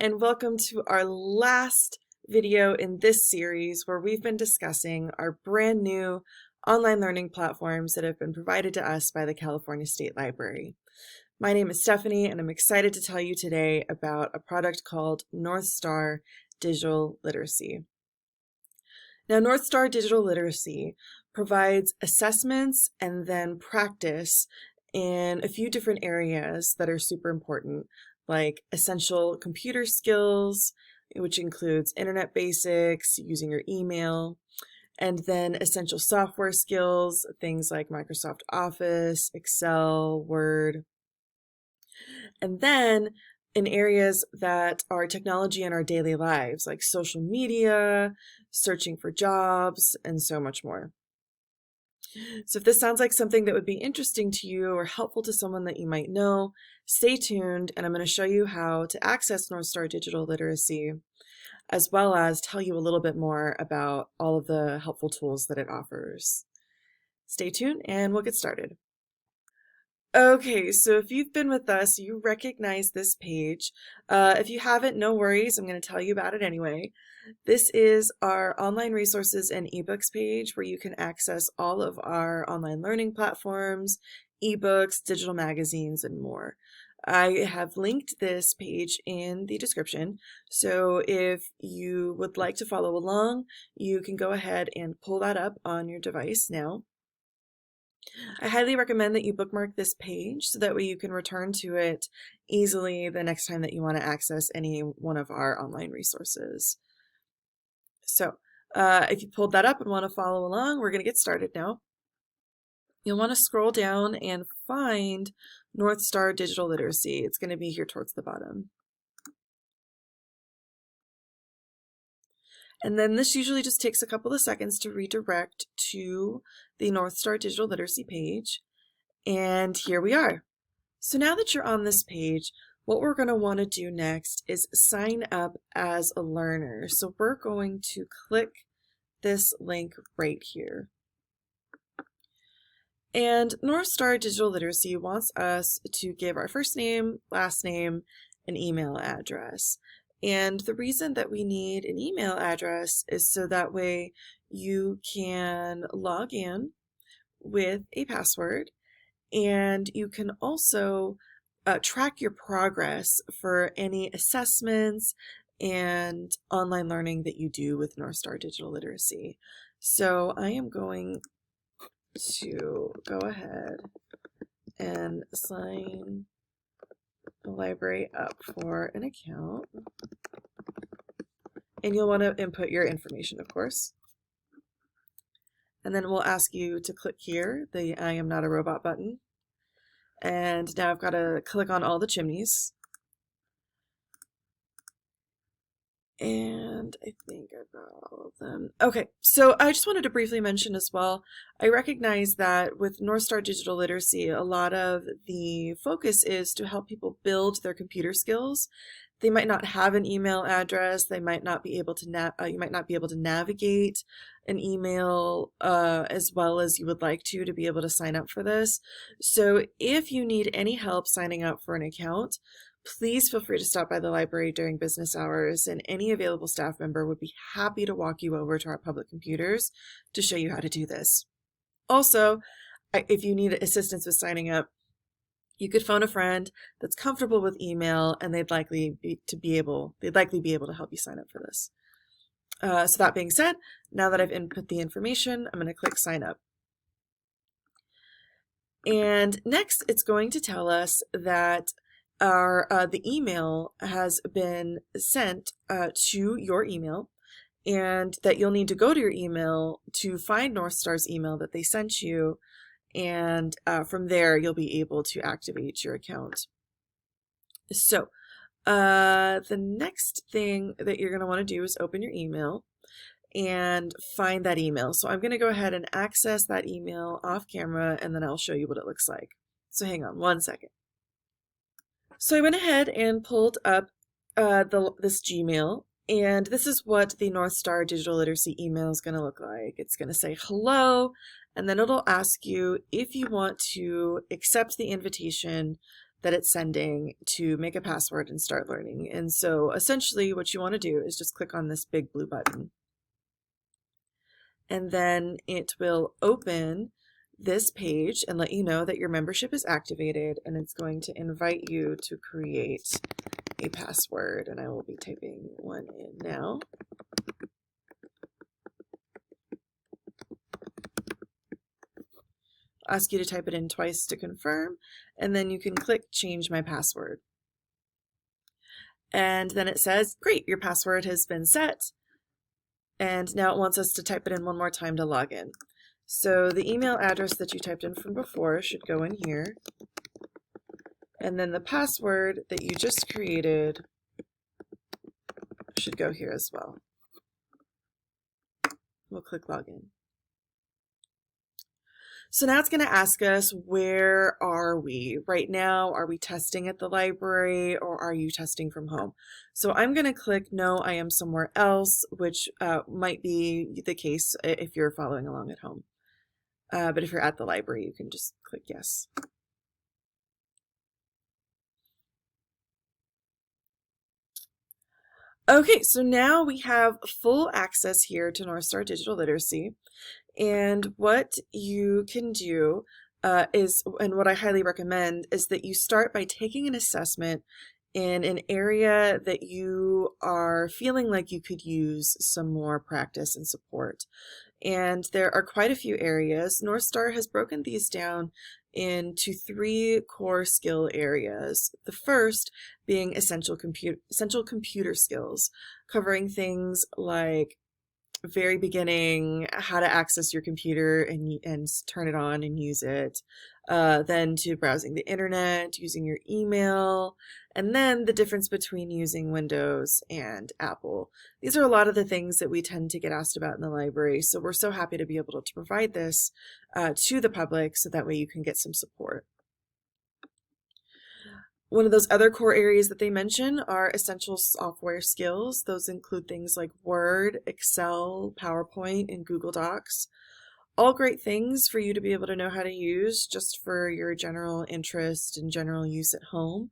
and welcome to our last video in this series where we've been discussing our brand new online learning platforms that have been provided to us by the California State Library. My name is Stephanie, and I'm excited to tell you today about a product called Northstar Digital Literacy. Now, Northstar Digital Literacy provides assessments and then practice in a few different areas that are super important, like essential computer skills, which includes internet basics, using your email, and then essential software skills, things like Microsoft Office, Excel, Word. And then in areas that are technology in our daily lives, like social media, searching for jobs, and so much more. So if this sounds like something that would be interesting to you or helpful to someone that you might know, stay tuned, and I'm going to show you how to access Northstar Digital Literacy, as well as tell you a little bit more about all of the helpful tools that it offers. Stay tuned and we'll get started. Okay, so if you've been with us, you recognize this page. If you haven't, no worries, I'm going to tell you about it anyway. This is our online resources and ebooks page where you can access all of our online learning platforms, ebooks, digital magazines, and more. I have linked this page in the description, so if you would like to follow along, you can go ahead and pull that up on your device now. I highly recommend that you bookmark this page so that way you can return to it easily the next time that you want to access any one of our online resources. So if you pulled that up and want to follow along, we're going to get started now. You'll want to scroll down and find Northstar Digital Literacy. It's going to be here towards the bottom. And then this usually just takes a couple of seconds to redirect to the Northstar Digital Literacy page. And here we are. So now that you're on this page, what we're going to want to do next is sign up as a learner. So we're going to click this link right here. And Northstar Digital Literacy wants us to give our first name, last name, and email address. And the reason that we need an email address is so that way you can log in with a password, and you can also track your progress for any assessments and online learning that you do with Northstar Digital Literacy. So I am going to go ahead and sign the library up for an account. And you'll want to input your information, of course. And then we'll ask you to click here, the I am not a robot button. And now I've got to click on all the chimneys. And I think I've got all of them. Okay, so I just wanted to briefly mention as well, I recognize that with Northstar Digital Literacy, a lot of the focus is to help people build their computer skills. They might not have an email address. They might not be able to you might not be able to navigate an email as well as you would like to be able to sign up for this. So if you need any help signing up for an account, please feel free to stop by the library during business hours, and any available staff member would be happy to walk you over to our public computers to show you how to do this. Also, if you need assistance with signing up, you could phone a friend that's comfortable with email, and they'd likely be able to help you sign up for this. So that being said, now that I've input the information, I'm going to click sign up. And next, it's going to tell us that the email has been sent to your email, and that you'll need to go to your email to find Northstar's email that they sent you, and from there you'll be able to activate your account. So the next thing that you're going to want to do is open your email and find that email. So I'm going to go ahead and access that email off camera, and then I'll show you what it looks like. So hang on one second. So I went ahead and pulled up this Gmail, and this is what the Northstar Digital Literacy email is going to look like. It's going to say hello, and then it'll ask you if you want to accept the invitation that it's sending to make a password and start learning. And so essentially what you want to do is just click on this big blue button. And then it will open this page and let you know that your membership is activated, and it's going to invite you to create a password, and I will be typing one in now. I'll ask you to type it in twice to confirm, and then you can click change my password. And then it says, great, your password has been set. And now it wants us to type it in one more time to log in. So the email address that you typed in from before should go in here. And then the password that you just created should go here as well. We'll click login. So now it's going to ask us, where are we? Right now, are we testing at the library or are you testing from home? So I'm going to click no, I am somewhere else, which might be the case if you're following along at home. But if you're at the library, you can just click yes. Okay, so now we have full access here to Northstar Digital Literacy. And what you can do and what I highly recommend, is that you start by taking an assessment in an area that you are feeling like you could use some more practice and support. And there are quite a few areas. Northstar has broken these down into 3 core skill areas. The first being essential computer skills, covering things like very beginning, how to access your computer and turn it on and use it, then to browsing the internet, using your email, and then the difference between using Windows and Apple. These are a lot of the things that we tend to get asked about in the library, so we're so happy to be able to provide this to the public so that way you can get some support. One of those other core areas that they mention are essential software skills. Those include things like Word, Excel, PowerPoint, and Google Docs. All great things for you to be able to know how to use just for your general interest and general use at home.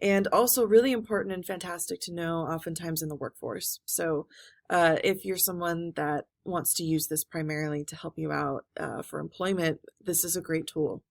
And also really important and fantastic to know oftentimes in the workforce. So if you're someone that wants to use this primarily to help you out for employment, this is a great tool.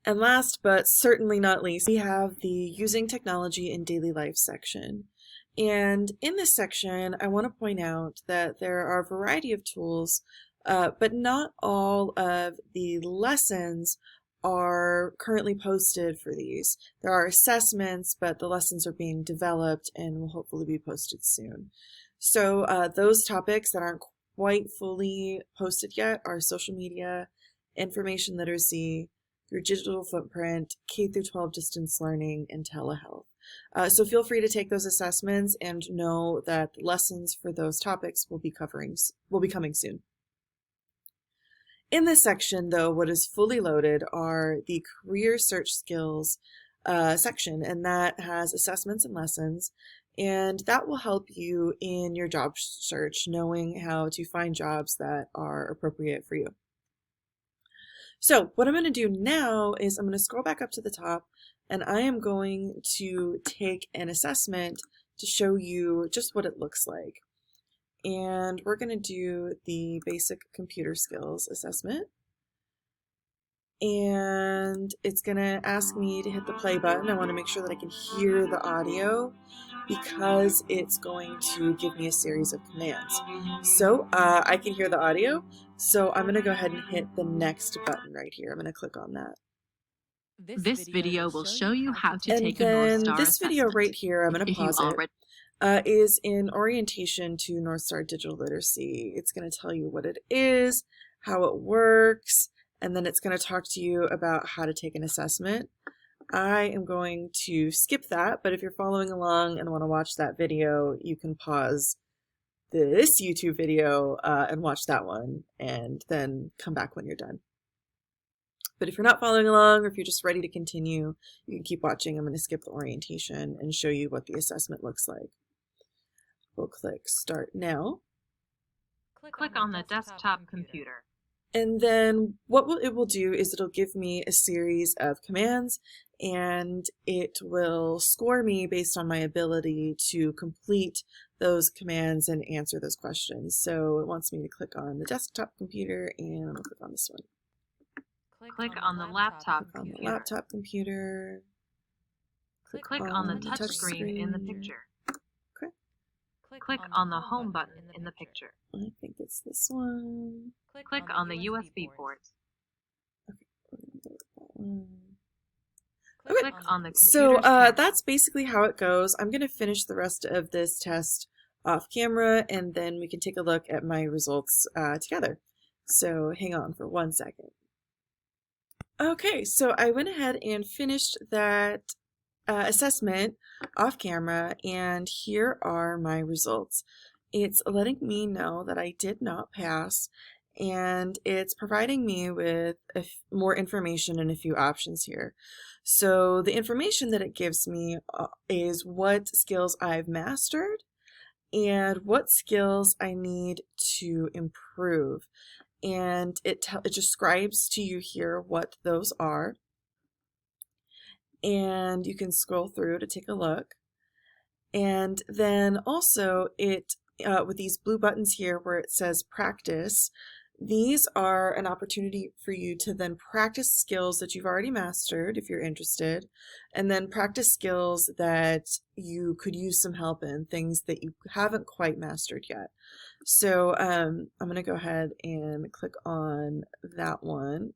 And last but certainly not least, we have the Using Technology in Daily Life section. And in this section, I want to point out that there are a variety of tools, but not all of the lessons are currently posted for these. There are assessments, but the lessons are being developed and will hopefully be posted soon. So those topics that aren't quite fully posted yet are social media, information literacy, your digital footprint, K-12 distance learning, and telehealth. So feel free to take those assessments and know that lessons for those topics will be coming soon. In this section, though, what is fully loaded are the career search skills section, and that has assessments and lessons, and that will help you in your job search, knowing how to find jobs that are appropriate for you. So what I'm going to do now is I'm going to scroll back up to the top, and I am going to take an assessment to show you just what it looks like. And we're going to do the basic computer skills assessment. And it's going to ask me to hit the play button. I want to make sure that I can hear the audio because it's going to give me a series of commands. So I can hear the audio, so I'm going to go ahead and hit the next button right here. I'm going to click on that. This video will show you how to take a And Northstar then this video assessment. right here, I'm going to pause it, is in orientation to Northstar Digital Literacy. It's going to tell you what it is, how it works, and then it's going to talk to you about how to take an assessment. I am going to skip that, but if you're following along and want to watch that video, you can pause this YouTube video and watch that one, and then come back when you're done. But if you're not following along, or if you're just ready to continue, you can keep watching. I'm going to skip the orientation and show you what the assessment looks like. We'll click Start Now. Click on the desktop computer. And then what it will do is it'll give me a series of commands, and it will score me based on my ability to complete those commands and answer those questions. So it wants me to click on the desktop computer, and I'm going to click on this one. Click on the laptop Click on the computer. laptop computer. Click on the touch screen in the picture. Okay. Click on the home button in the picture. I think it's this one. Click on the USB port. Okay, click on the so computer's camera. that's basically how it goes. I'm going to finish the rest of this test off camera, and then we can take a look at my results together. So hang on for 1 second. Okay, so I went ahead and finished that assessment off camera, and here are my results. It's letting me know that I did not pass, and it's providing me with more information and a few options here. So the information that it gives me is what skills I've mastered and what skills I need to improve. And it describes to you here what those are. And you can scroll through to take a look. And then also it with these blue buttons here where it says practice, these are an opportunity for you to then practice skills that you've already mastered if you're interested, and then practice skills that you could use some help in, things that you haven't quite mastered yet. So I'm going to go ahead and click on that one,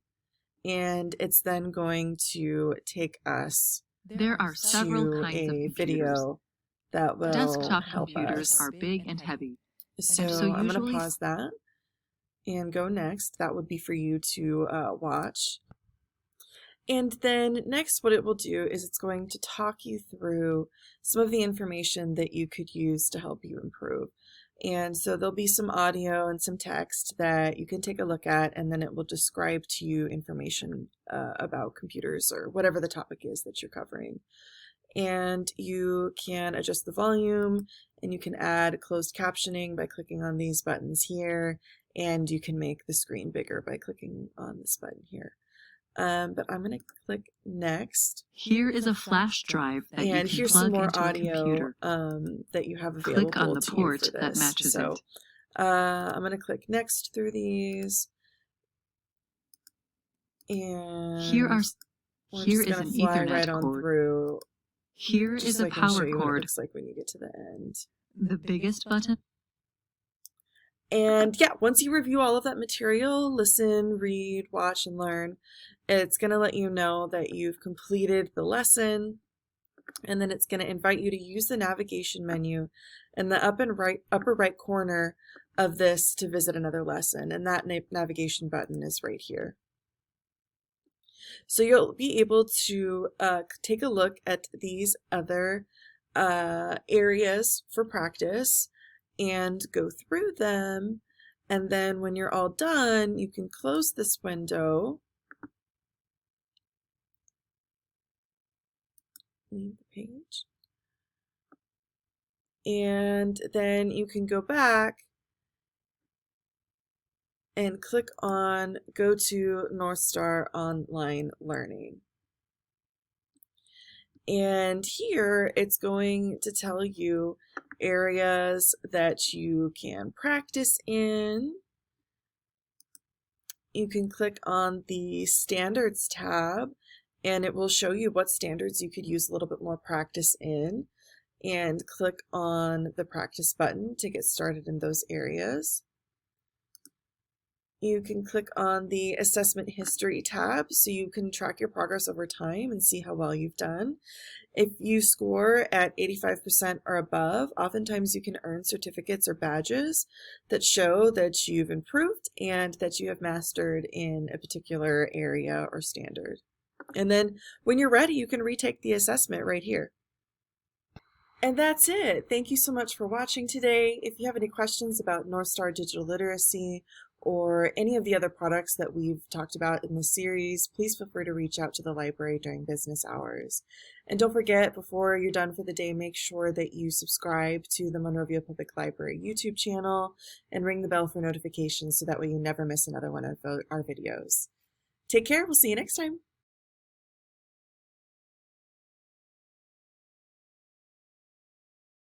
and it's then going to take us There are several to kinds of a computers. video that will Desktop help computers us. are big and heavy. So I'm going to pause that and go next. That would be for you to watch. And then next what it will do is it's going to talk you through some of the information that you could use to help you improve. And so there'll be some audio and some text that you can take a look at, and then it will describe to you information about computers or whatever the topic is that you're covering. And you can adjust the volume, and you can add closed captioning by clicking on these buttons here, and you can make the screen bigger by clicking on this button here. But I'm going to click next. Here is a flash drive that you can here's plug some more into audio a computer. that you have available Click on the to port you for that this. matches So it. I'm going to click next through these. And Here is an Ethernet right on cord. through. Here is a power What it cord. looks like when you get to the end. The biggest button. And yeah, once you review all of that material, listen, read, watch, and learn, it's going to let you know that you've completed the lesson, and then it's going to invite you to use the navigation menu in the upper right corner of this to visit another lesson, and that navigation button is right here. So you'll be able to take a look at these other areas for practice and go through them, and then when you're all done, you can close this window, leave the page, and then you can go back and click on go to Northstar Online Learning. And here it's going to tell you areas that you can practice in. You can click on the Standards tab, and it will show you what standards you could use a little bit more practice in. And click on the Practice button to get started in those areas. You can click on the Assessment History tab so you can track your progress over time and see how well you've done. If you score at 85% or above, oftentimes you can earn certificates or badges that show that you've improved and that you have mastered in a particular area or standard. And then when you're ready, you can retake the assessment right here. And that's it. Thank you so much for watching today. If you have any questions about Northstar Digital Literacy or any of the other products that we've talked about in this series, please feel free to reach out to the library during business hours. And don't forget, before you're done for the day, make sure that you subscribe to the Monrovia Public Library YouTube channel and ring the bell for notifications so that way you never miss another one of our videos. Take care. We'll see you next time.